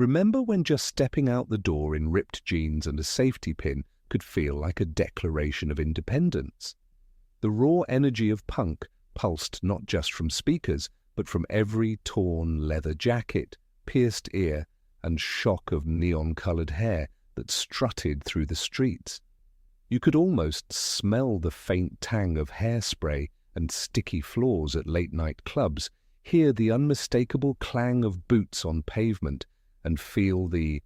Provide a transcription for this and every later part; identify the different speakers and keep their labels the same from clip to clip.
Speaker 1: Remember when just stepping out the door in ripped jeans and a safety pin could feel like a declaration of independence? The raw energy of punk pulsed not just from speakers, but from every torn leather jacket, pierced ear, and shock of neon-colored hair that strutted through the streets. You could almost smell the faint tang of hairspray and sticky floors at late-night clubs, hear the unmistakable clang of boots on pavement, and feel the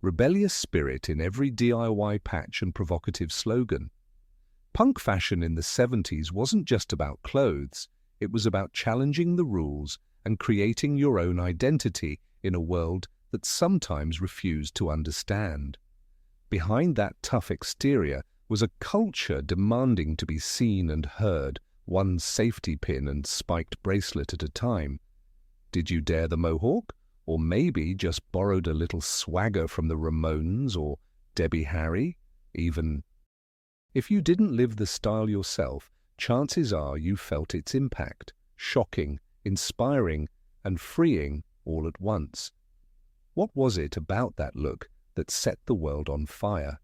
Speaker 1: rebellious spirit in every DIY patch and provocative slogan. Punk fashion in the 70s wasn't just about clothes, it was about challenging the rules and creating your own identity in a world that sometimes refused to understand. Behind that tough exterior was a culture demanding to be seen and heard, one safety pin and spiked bracelet at a time. Did you dare the mohawk? Or maybe just borrowed a little swagger from the Ramones or Debbie Harry, even? If you didn't live the style yourself, chances are you felt its impact, shocking, inspiring, and freeing all at once. What was it about that look that set the world on fire?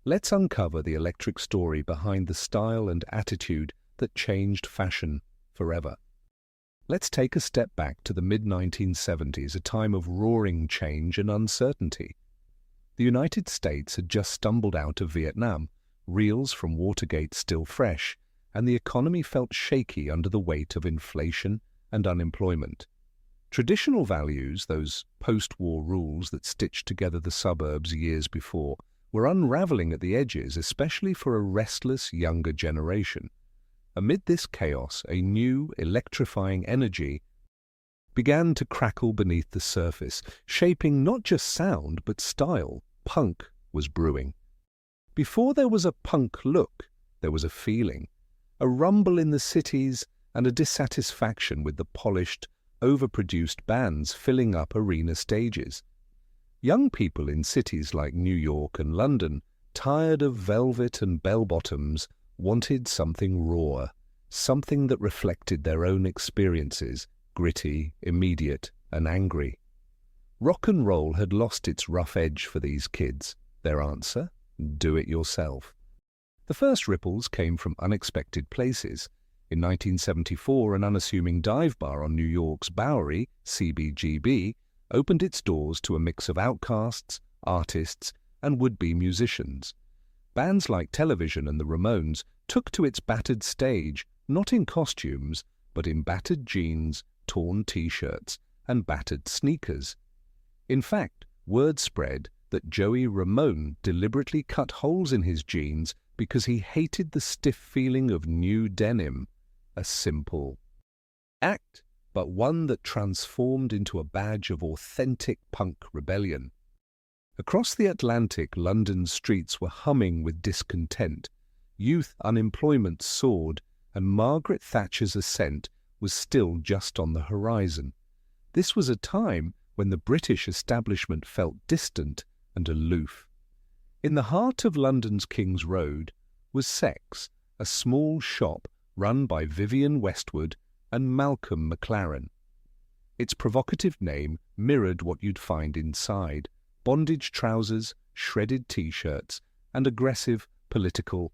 Speaker 1: Let's uncover the electric story behind the style and attitude that changed fashion forever. Let's take a step back to the mid-1970s, a time of roaring change and uncertainty. The United States had just stumbled out of Vietnam, reels from Watergate still fresh, and the economy felt shaky under the weight of inflation and unemployment. Traditional values, those post-war rules that stitched together the suburbs years before, were unraveling at the edges, especially for a restless younger generation. Amid this chaos, a new, electrifying energy began to crackle beneath the surface, shaping not just sound but style. Punk was brewing. Before there was a punk look, there was a feeling, a rumble in the cities and a dissatisfaction with the polished, overproduced bands filling up arena stages. Young people in cities like New York and London, tired of velvet and bell-bottoms, wanted something raw, something that reflected their own experiences, gritty, immediate, and angry. Rock and roll had lost its rough edge for these kids. Their answer? Do it yourself. The first ripples came from unexpected places. In 1974, an unassuming dive bar on New York's Bowery, CBGB, opened its doors to a mix of outcasts, artists, and would-be musicians. Bands like Television and the Ramones took to its battered stage, not in costumes, but in battered jeans, torn T-shirts, and battered sneakers. In fact, word spread that Joey Ramone deliberately cut holes in his jeans because he hated the stiff feeling of new denim. A simple act, but one that transformed into a badge of authentic punk rebellion. Across the Atlantic, London's streets were humming with discontent. Youth unemployment soared, and Margaret Thatcher's ascent was still just on the horizon. This was a time when the British establishment felt distant and aloof. In the heart of London's King's Road was Sex, a small shop run by Vivienne Westwood and Malcolm McLaren. Its provocative name mirrored what you'd find inside: bondage trousers, shredded T-shirts, and aggressive political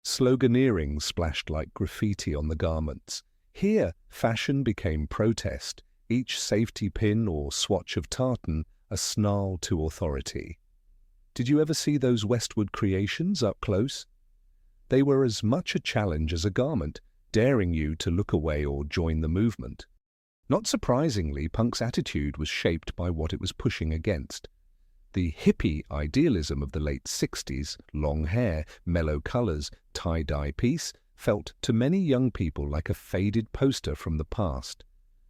Speaker 1: sloganeering splashed like graffiti on the garments. Here, fashion became protest, each safety pin or swatch of tartan a snarl to authority. Did you ever see those Westwood creations up close? They were as much a challenge as a garment, daring you to look away or join the movement. Not surprisingly, punk's attitude was shaped by what it was pushing against. The hippie idealism of the late 60s, long hair, mellow colors, tie-dye piece, felt to many young people like a faded poster from the past.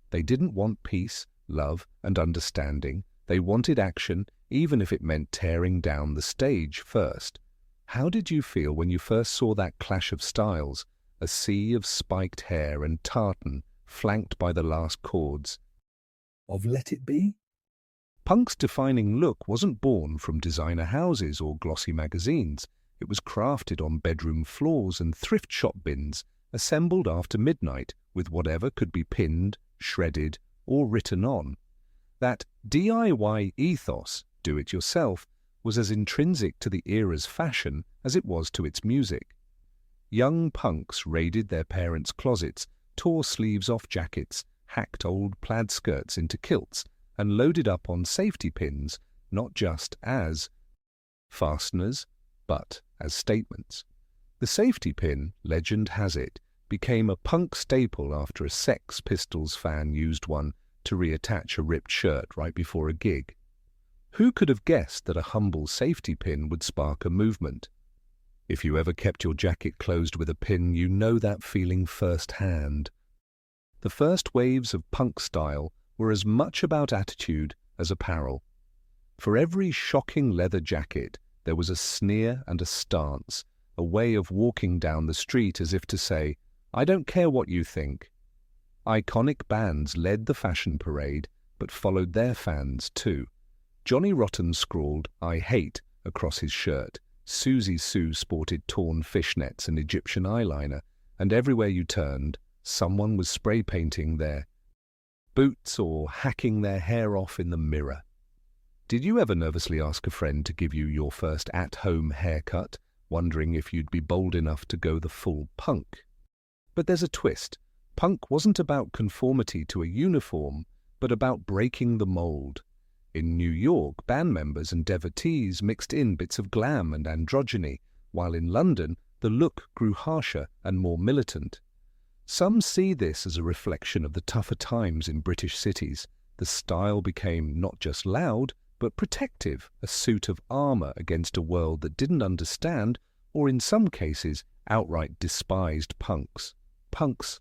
Speaker 1: They didn't want peace, love, and understanding. They wanted action, even if it meant tearing down the stage first. How did you feel when you first saw that clash of styles, a sea of spiked hair and tartan flanked by the last chords of Let It Be? Punk's defining look wasn't born from designer houses or glossy magazines. It was crafted on bedroom floors and thrift shop bins, assembled after midnight with whatever could be pinned, shredded, or written on. That DIY ethos, do-it-yourself, was as intrinsic to the era's fashion as it was to its music. Young punks raided their parents' closets, tore sleeves off jackets, hacked old plaid skirts into kilts, and loaded up on safety pins, not just as fasteners, but as statements. The safety pin, legend has it, became a punk staple after a Sex Pistols fan used one to reattach a ripped shirt right before a gig. Who could have guessed that a humble safety pin would spark a movement? If you ever kept your jacket closed with a pin, you know that feeling firsthand. The first waves of punk style were as much about attitude as apparel. For every shocking leather jacket, there was a sneer and a stance, a way of walking down the street as if to say, "I don't care what you think." Iconic bands led the fashion parade, but followed their fans too. Johnny Rotten scrawled, "I hate," across his shirt. Susie Sue sported torn fishnets and Egyptian eyeliner, and everywhere you turned, someone was spray painting their boots or hacking their hair off in the mirror. Did you ever nervously ask a friend to give you your first at-home haircut, wondering if you'd be bold enough to go the full punk? But there's a twist. Punk wasn't about conformity to a uniform, but about breaking the mold. In New York, band members and devotees mixed in bits of glam and androgyny, while in London, the look grew harsher and more militant. Some see this as a reflection of the tougher times in British cities. The style became not just loud, but protective, a suit of armour against a world that didn't understand, or in some cases, outright despised punks. Punks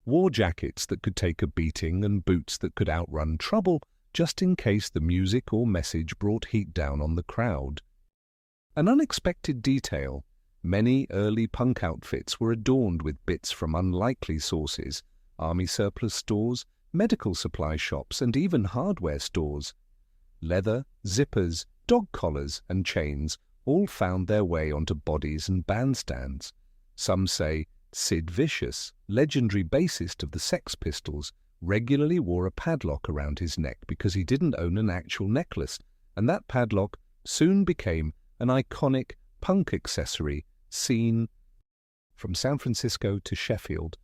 Speaker 1: wore jackets that could take a beating and boots that could outrun trouble, just in case the music or message brought heat down on the crowd. An unexpected detail: many early punk outfits were adorned with bits from unlikely sources, army surplus stores, medical supply shops, and even hardware stores. Leather, zippers, dog collars, and chains all found their way onto bodies and bandstands. Some say Sid Vicious, legendary bassist of the Sex Pistols, regularly wore a padlock around his neck because he didn't own an actual necklace, and that padlock soon became an iconic punk accessory seen from San Francisco to Sheffield.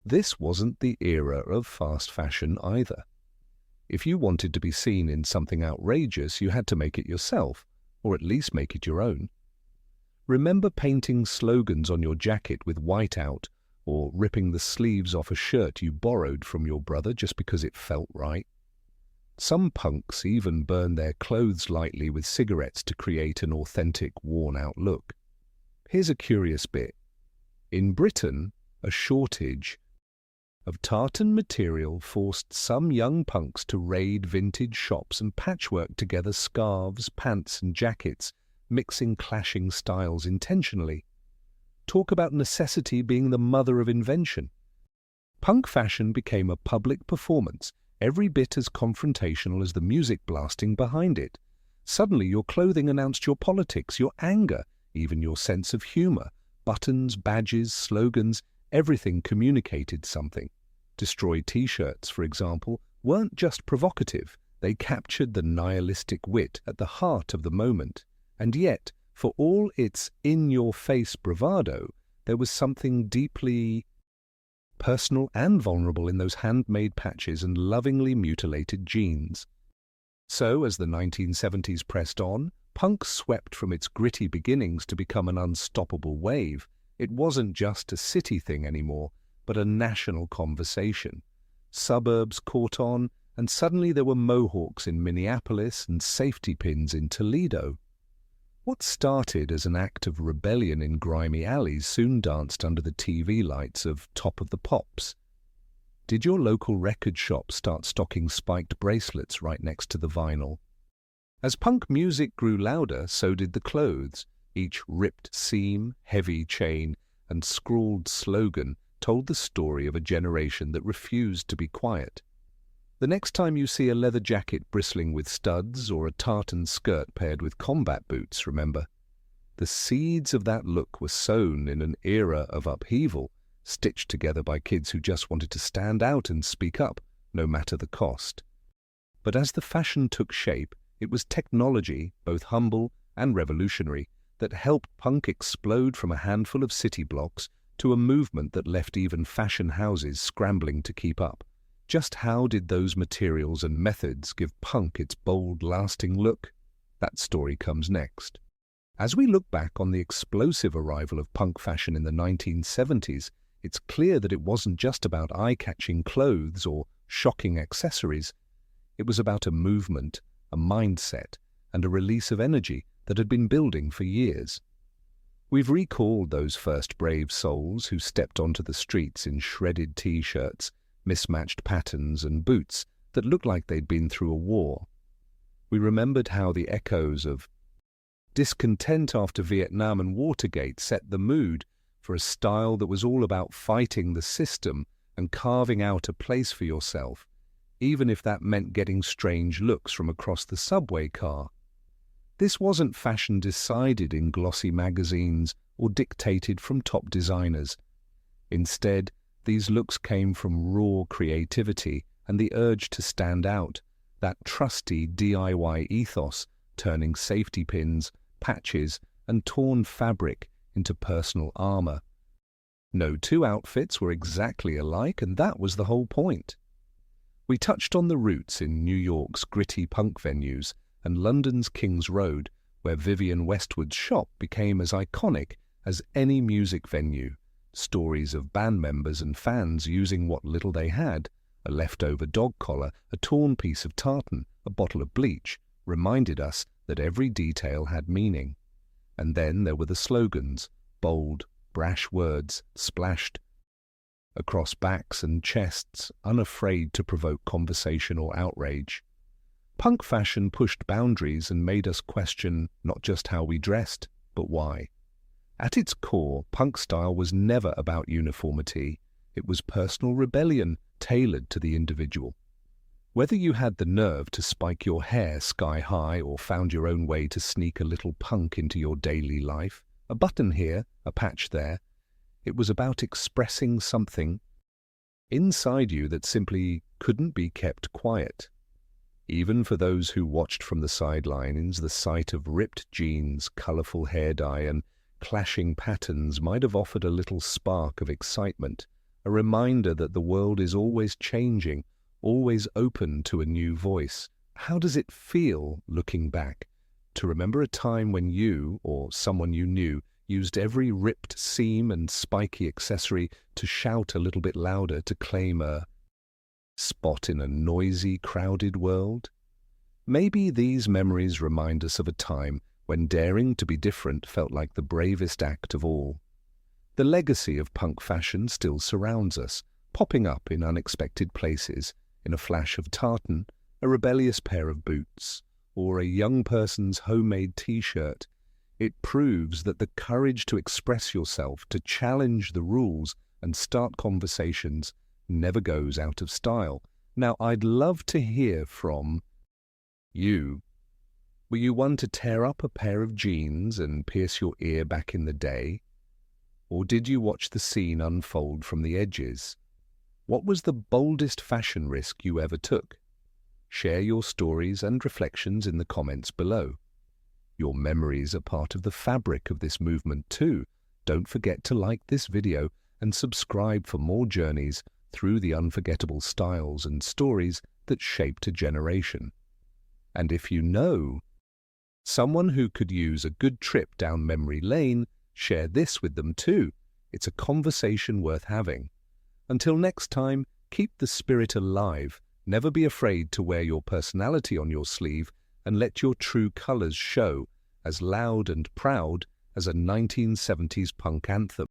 Speaker 1: This wasn't the era of fast fashion either. If you wanted to be seen in something outrageous, you had to make it yourself, or at least make it your own. Remember painting slogans on your jacket with whiteout, or ripping the sleeves off a shirt you borrowed from your brother just because it felt right? Some punks even burned their clothes lightly with cigarettes to create an authentic, worn-out look. Here's a curious bit. In Britain, a shortage of tartan material forced some young punks to raid vintage shops and patchwork together scarves, pants, and jackets, mixing clashing styles intentionally. Talk about necessity being the mother of invention. Punk fashion became a public performance, every bit as confrontational as the music blasting behind it. Suddenly your clothing announced your politics, your anger, even your sense of humor. Buttons, badges, slogans, everything communicated something. Destroy T-shirts, for example, weren't just provocative. They captured the nihilistic wit at the heart of the moment. And yet, for all its in-your-face bravado, there was something deeply personal and vulnerable in those handmade patches and lovingly mutilated jeans. So, as the 1970s pressed on, punk swept from its gritty beginnings to become an unstoppable wave. It wasn't just a city thing anymore, but a national conversation. Suburbs caught on, and suddenly there were mohawks in Minneapolis and safety pins in Toledo. What started as an act of rebellion in grimy alleys soon danced under the TV lights of Top of the Pops. Did your local record shop start stocking spiked bracelets right next to the vinyl? As punk music grew louder, so did the clothes. Each ripped seam, heavy chain, and scrawled slogan told the story of a generation that refused to be quiet. The next time you see a leather jacket bristling with studs or a tartan skirt paired with combat boots, remember, the seeds of that look were sown in an era of upheaval, stitched together by kids who just wanted to stand out and speak up, no matter the cost. But as the fashion took shape, it was technology, both humble and revolutionary, that helped punk explode from a handful of city blocks to a movement that left even fashion houses scrambling to keep up. Just how did those materials and methods give punk its bold, lasting look? That story comes next. As we look back on the explosive arrival of punk fashion in the 1970s, it's clear that it wasn't just about eye-catching clothes or shocking accessories. It was about a movement, a mindset, and a release of energy that had been building for years. We've recalled those first brave souls who stepped onto the streets in shredded T-shirts, mismatched patterns, and boots that looked like they'd been through a war. We remembered how the echoes of discontent after Vietnam and Watergate set the mood for a style that was all about fighting the system and carving out a place for yourself, even if that meant getting strange looks from across the subway car. This wasn't fashion decided in glossy magazines or dictated from top designers. Instead, these looks came from raw creativity and the urge to stand out, that trusty DIY ethos, turning safety pins, patches, and torn fabric into personal armor. No two outfits were exactly alike, and that was the whole point. We touched on the roots in New York's gritty punk venues and London's King's Road, where Vivienne Westwood's shop became as iconic as any music venue. Stories of band members and fans using what little they had, a leftover dog collar, a torn piece of tartan, a bottle of bleach, reminded us that every detail had meaning. And then there were the slogans, bold, brash words splashed across backs and chests, unafraid to provoke conversation or outrage. Punk fashion pushed boundaries and made us question not just how we dressed, but why. At its core, punk style was never about uniformity. It was personal rebellion tailored to the individual. Whether you had the nerve to spike your hair sky high or found your own way to sneak a little punk into your daily life, a button here, a patch there, it was about expressing something inside you that simply couldn't be kept quiet. Even for those who watched from the sidelines, the sight of ripped jeans, colorful hair dye, and clashing patterns might have offered a little spark of excitement, a reminder that the world is always changing, always open to a new voice. How does it feel, looking back, to remember a time when you, or someone you knew, used every ripped seam and spiky accessory to shout a little bit louder to claim a spot in a noisy, crowded world? Maybe these memories remind us of a time when daring to be different felt like the bravest act of all. The legacy of punk fashion still surrounds us, popping up in unexpected places, in a flash of tartan, a rebellious pair of boots, or a young person's homemade T-shirt. It proves that the courage to express yourself, to challenge the rules and start conversations never goes out of style. Now, I'd love to hear from you. Were you one to tear up a pair of jeans and pierce your ear back in the day? Or did you watch the scene unfold from the edges? What was the boldest fashion risk you ever took? Share your stories and reflections in the comments below. Your memories are part of the fabric of this movement too. Don't forget to like this video and subscribe for more journeys through the unforgettable styles and stories that shaped a generation. And if you know someone who could use a good trip down memory lane, share this with them too. It's a conversation worth having. Until next time, keep the spirit alive. Never be afraid to wear your personality on your sleeve and let your true colors show, as loud and proud as a 1970s punk anthem.